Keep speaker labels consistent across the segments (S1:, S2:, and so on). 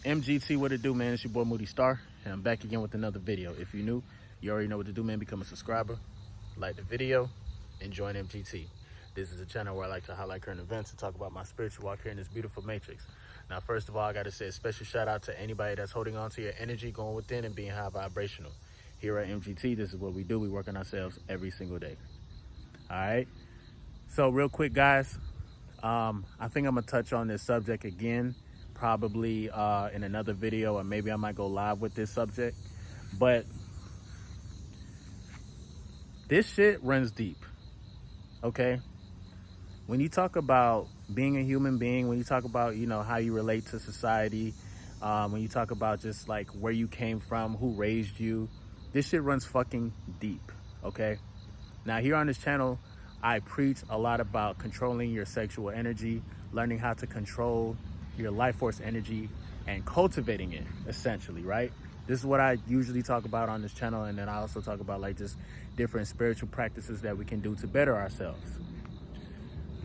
S1: MGT, what it do, man? It's your boy Moody Starr, and I'm back again with another video. If you're new, you already know what to do, man. Become a subscriber, like the video, and join MGT. This is a channel where I like to highlight current events and talk about my spiritual walk here in this beautiful matrix. Now, first of all, I got to say a special shout out to anybody that's holding on to your energy, going within, and being high vibrational. Here at MGT, this is what we do. We work on ourselves every single day. All right? So real quick, guys, I think I'm going to touch on this subject again, probably in another video, or maybe I might go live with this subject. But this shit runs deep, okay? When you talk about being a human being, when you talk about, you know, how you relate to society, when you talk about just like where you came from, who raised you, this shit runs fucking deep, okay? Now, here on this channel, I preach a lot about controlling your sexual energy, learning how to control your life force energy, and cultivating it, essentially, right? This is what I usually talk about on this channel, and then I also talk about like just different spiritual practices that we can do to better ourselves.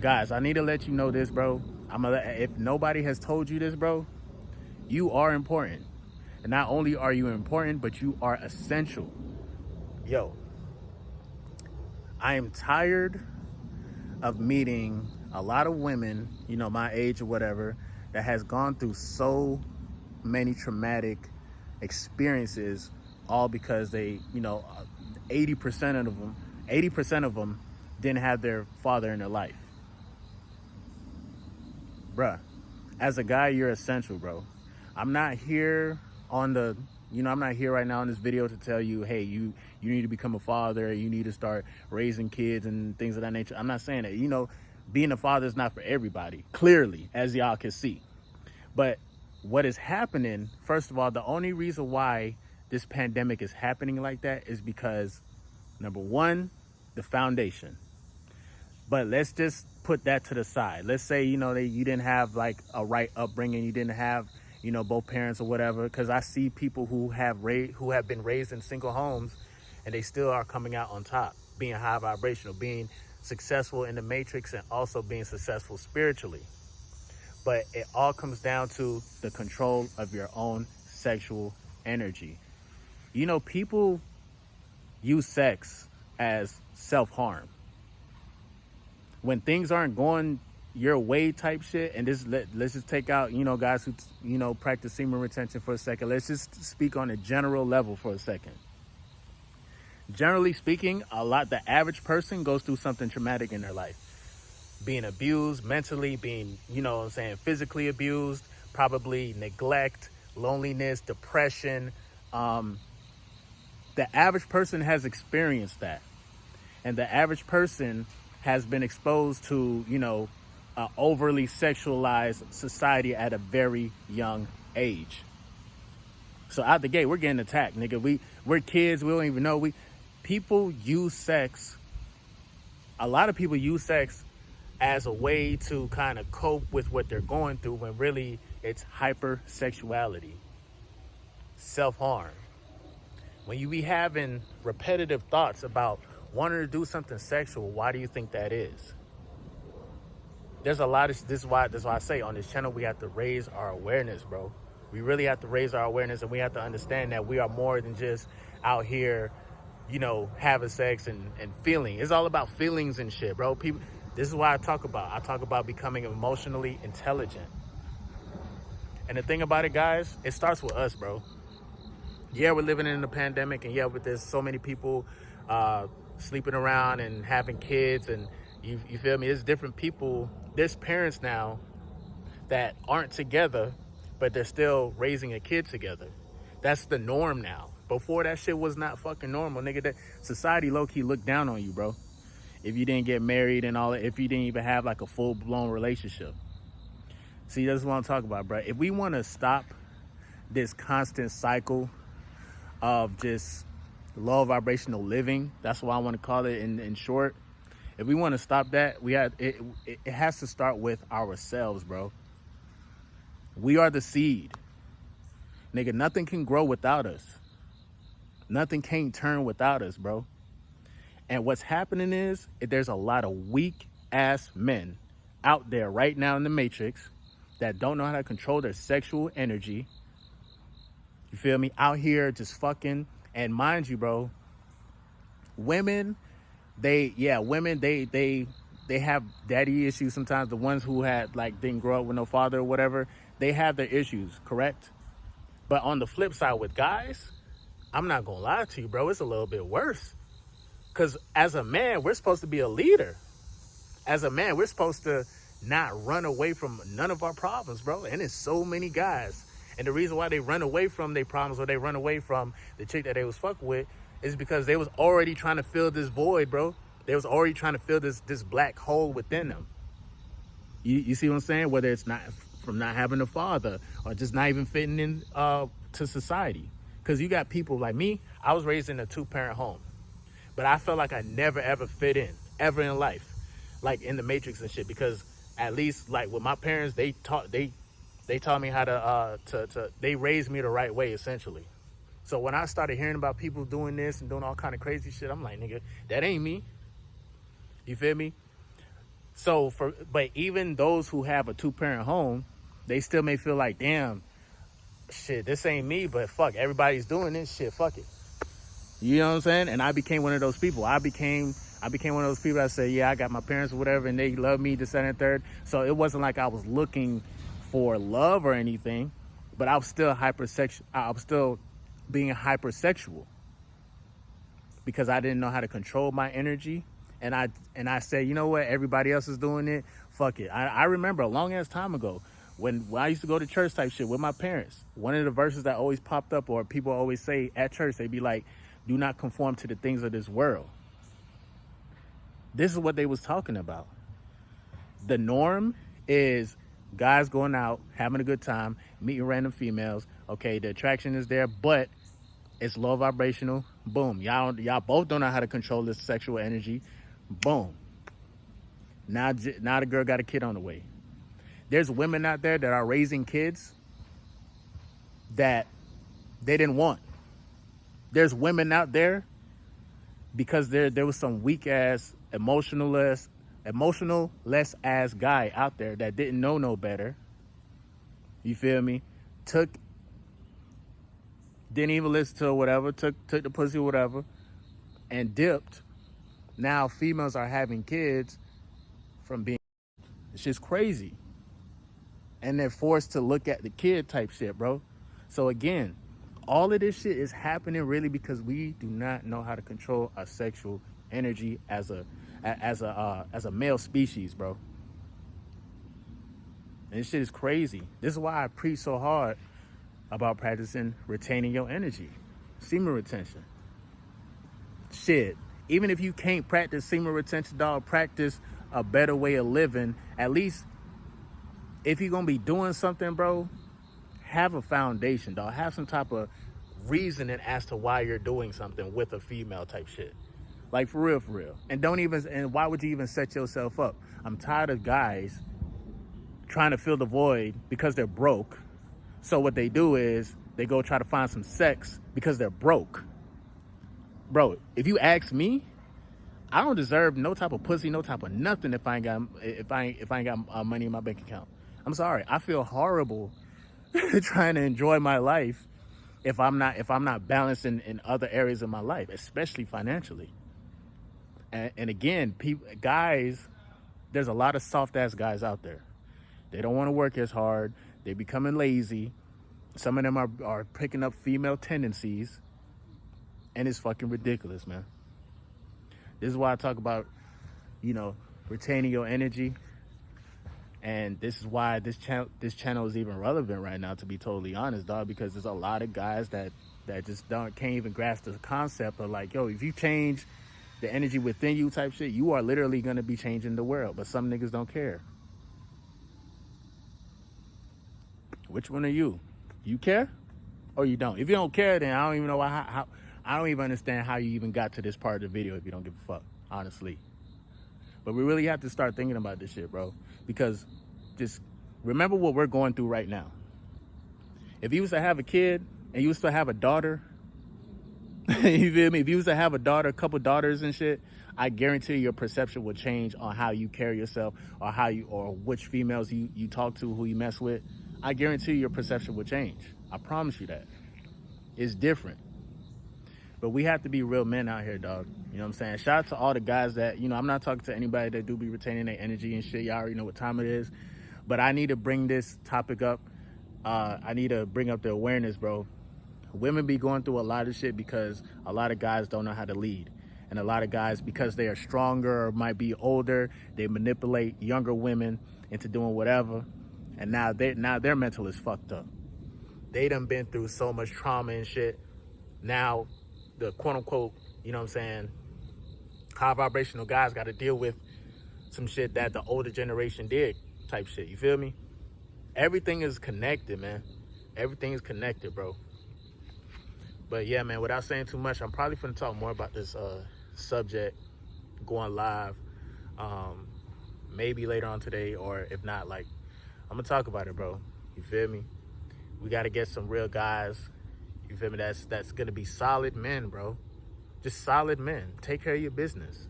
S1: Guys, I need to let you know this, bro. If nobody has told you this, bro, you are important. And not only are you important, but you are essential. Yo, I am tired of meeting a lot of women, you know, my age or whatever, that has gone through so many traumatic experiences, all because they, you know, 80% of them didn't have their father in their life. Bruh, as a guy, you're essential, bro. I'm not here on the, you know, I'm not here right now in this video to tell you, hey, you need to become a father, you need to start raising kids and things of that nature. I'm not saying that. You know, being a father is not for everybody, clearly, as y'all can see. But what is happening, first of all, the only reason why this pandemic is happening like that is because, number one, the foundation. But let's just put that to the side. Let's say, you know, you didn't have like a right upbringing, you didn't have, you know, both parents or whatever, because I see people who have been raised in single homes and they still are coming out on top, being high vibrational, being successful in the matrix, and also being successful spiritually. But it all comes down to the control of your own sexual energy. You know, people use sex as self-harm. When things aren't going your way type shit, and let's just take out, you know, guys who, you know, practice semen retention for a second. Let's just speak on a general level for a second. Generally speaking, the average person goes through something traumatic in their life. Being abused mentally, being, you know what I'm saying, physically abused, probably neglect, loneliness, depression. The average person has experienced that. And the average person has been exposed to, you know, overly sexualized society at a very young age. So out the gate, we're getting attacked, nigga. We're kids, we don't even know. People use sex, a lot of people use sex as a way to kind of cope with what they're going through, when really it's hypersexuality, self-harm. When you be having repetitive thoughts about wanting to do something sexual, why do you think that is? There's a lot of, this is why I say on this channel, we have to raise our awareness, bro. We really have to raise our awareness, and we have to understand that we are more than just out here, you know, having sex and feeling. It's all about feelings and shit, bro. People, this is why I talk about becoming emotionally intelligent. And the thing about it, guys, it starts with us, bro. Yeah, we're living in a pandemic, and yeah, but there's so many people sleeping around and having kids, and you feel me? There's different people, there's parents now that aren't together, but they're still raising a kid together. That's the norm now. Before, that shit was not fucking normal, nigga. That society low-key looked down on you, bro, if you didn't get married and all that, if you didn't even have like a full-blown relationship. See, that's what I'm talking about, bro. If we want to stop this constant cycle of just low vibrational living, that's what I want to call it in short. If we want to stop that, it has to start with ourselves, bro. We are the seed. Nigga, nothing can grow without us. Nothing can't turn without us, bro. And what's happening is, there's a lot of weak ass men out there right now in the matrix that don't know how to control their sexual energy, You feel me? Out here just fucking. And mind you, bro, women, women, they have daddy issues sometimes. The ones who had like didn't grow up with no father or whatever, they have their issues, correct? But on the flip side with guys, I'm not gonna lie to you, bro, it's a little bit worse. Because as a man, we're supposed to be a leader. As a man, we're supposed to not run away from none of our problems, bro. And it's so many guys. And the reason why they run away from their problems, or they run away from the chick that they was fucking with, is because they was already trying to fill this void, bro. They was already trying to fill this black hole within them. You see what I'm saying? Whether it's not from not having a father, or just not even fitting in to society. Because you got people like me. I was raised in a 2-parent home, but I felt like I never ever fit in, ever in life, like in the Matrix and shit. Because at least like with my parents, they taught me how to they raised me the right way, essentially. So when I started hearing about people doing this and doing all kind of crazy shit, I'm like, nigga, that ain't me. You feel me? So but even those who have a 2-parent home, they still may feel like, damn, shit, this ain't me, but fuck, everybody's doing this shit, fuck it. You know what I'm saying? And I became one of those people. I became one of those people that said, yeah, I got my parents or whatever, and they love me, this, that, and third. So it wasn't like I was looking for love or anything, but I was still hypersexual. I was still being hypersexual because I didn't know how to control my energy. And I said, you know what? Everybody else is doing it. Fuck it. I remember a long ass time ago when I used to go to church type shit with my parents. One of the verses that always popped up, or people always say at church, they'd be like, do not conform to the things of this world. This is what they was talking about. The norm is guys going out, having a good time, meeting random females. Okay, the attraction is there, but it's low vibrational. Boom. Y'all both don't know how to control this sexual energy. Boom. Now the girl got a kid on the way. There's women out there that are raising kids that they didn't want. There's women out there because there was some weak ass emotionless ass guy out there that didn't know no better. You feel me? Didn't even listen to whatever, took the pussy or whatever, and dipped. Now females are having kids from being, it's just crazy. And they're forced to look at the kid type shit, bro. So again, all of this shit is happening really because we do not know how to control our sexual energy as a male species, bro. And this shit is crazy. This is why I preach so hard about practicing retaining your energy, semen retention. Shit, even if you can't practice semen retention, dog, practice a better way of living. At least if you're gonna be doing something, bro, have a foundation, dog. Have some type of reasoning as to why you're doing something with a female type shit. Like for real. And why would you even set yourself up? I'm tired of guys trying to fill the void because they're broke. So what they do is they go try to find some sex because they're broke. Bro, if you ask me, I don't deserve no type of pussy, no type of nothing if I ain't got money in my bank account. I'm sorry. I feel horrible trying to enjoy my life if I'm not balanced in other areas of my life, especially financially. And again, guys, there's a lot of soft ass guys out there. They don't want to work as hard. They're becoming lazy. Some of them are picking up female tendencies, and it's fucking ridiculous, man. This is why I talk about, retaining your energy. And this is why this channel is even relevant right now, to be totally honest, dog, because there's a lot of guys that just can't even grasp the concept of like, yo, if you change the energy within you type shit, you are literally going to be changing the world. But some niggas don't care. Which one are you? You care or you don't? If you don't care, then I don't even know how I don't even understand how you even got to this part of the video if you don't give a fuck, honestly. But we really have to start thinking about this shit, bro. Because just remember what we're going through right now. If you used to have a kid and you used to have a daughter, you feel me? If you used to have a daughter, a couple daughters and shit, I guarantee your perception will change on how you carry yourself, or which females you talk to, who you mess with. I guarantee your perception will change. I promise you that. It's different. But we have to be real men out here, dog. You know what I'm saying? Shout out to all the guys that, you know, I'm not talking to anybody that do be retaining their energy and shit. Y'all already know what time it is. But I need to bring this topic up. I need to bring up the awareness, bro. Women be going through a lot of shit because a lot of guys don't know how to lead. And a lot of guys, because they are stronger or might be older, they manipulate younger women into doing whatever. And now their mental is fucked up. They done been through so much trauma and shit. Now the quote unquote, you know what I'm saying, high vibrational guys got to deal with some shit that the older generation did type shit. You feel me? Everything is connected, man. Everything is connected, bro. But yeah, man, without saying too much, I'm probably finna talk more about this subject going live maybe later on today, or if not, like, I'm gonna talk about it, bro. You feel me? We gotta get some real guys, you feel me, that's gonna be solid men, bro. Just solid men. Take care of your business.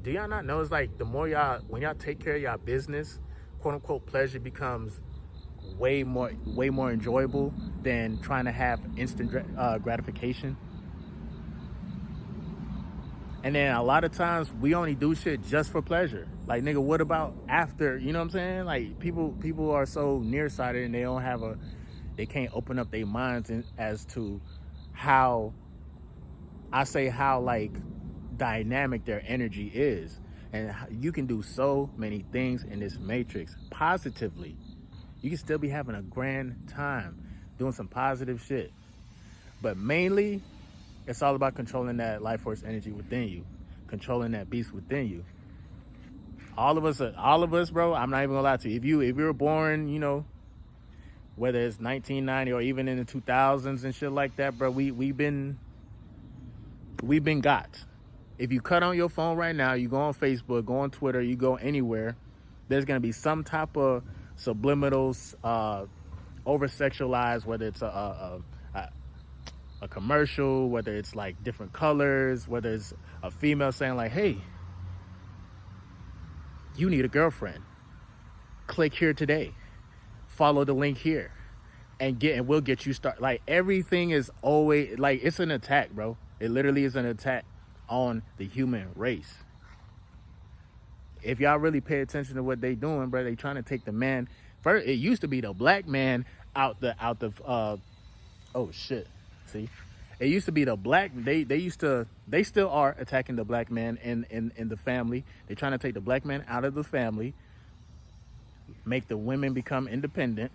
S1: Do y'all not know, it's like the more y'all, when y'all take care of y'all business, quote unquote pleasure becomes way more enjoyable than trying to have instant gratification. And then a lot of times we only do shit just for pleasure. Like, nigga, what about after? You know what I'm saying? Like, people are so nearsighted and they can't open up their minds as to how like dynamic their energy is. And you can do so many things in this matrix positively. You can still be having a grand time doing some positive shit. But mainly, it's all about controlling that life force energy within you, controlling that beast within you. All of us, bro, I'm not even gonna lie to you. If you were born, you know, whether it's 1990 or even in the 2000s and shit like that, bro, we've been got. If you cut on your phone right now, you go on Facebook, go on Twitter, you go anywhere, there's gonna be some type of subliminals, over sexualized, whether it's a commercial, whether it's like different colors, whether it's a female saying like, hey, you need a girlfriend, click here today, follow the link here, and we'll get you started. Like, everything is always like, it's an attack, bro. It literally is an attack on the human race. If y'all really pay attention to what they doing, bro, they trying to take the man. First, it used to be the black man out the oh shit. See, it used to be the black. They still are attacking the black man in the family. They're trying to take the black man out of the family, make the women become independent.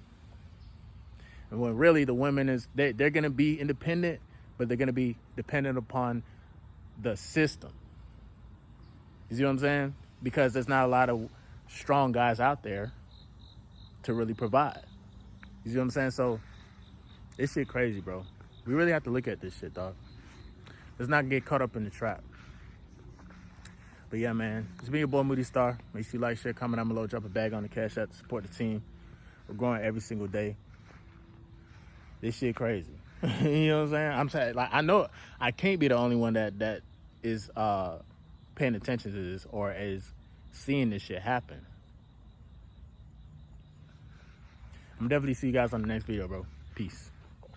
S1: And when really the women they're gonna be independent, but they're gonna be dependent upon the system. You see what I'm saying? Because there's not a lot of strong guys out there to really provide. You see what I'm saying? So this shit crazy, bro. We really have to look at this shit, dog. Let's not get caught up in the trap. But yeah, man, it's been your boy Moody Starr. Make sure you like, share, comment down below, drop a bag on the Cash App to support the team. We're growing every single day. This shit crazy. You know what I'm saying? I'm saying, like, I know I can't be the only one that is paying attention to this or is seeing this shit happen. I'm definitely see you guys on the next video, bro. Peace.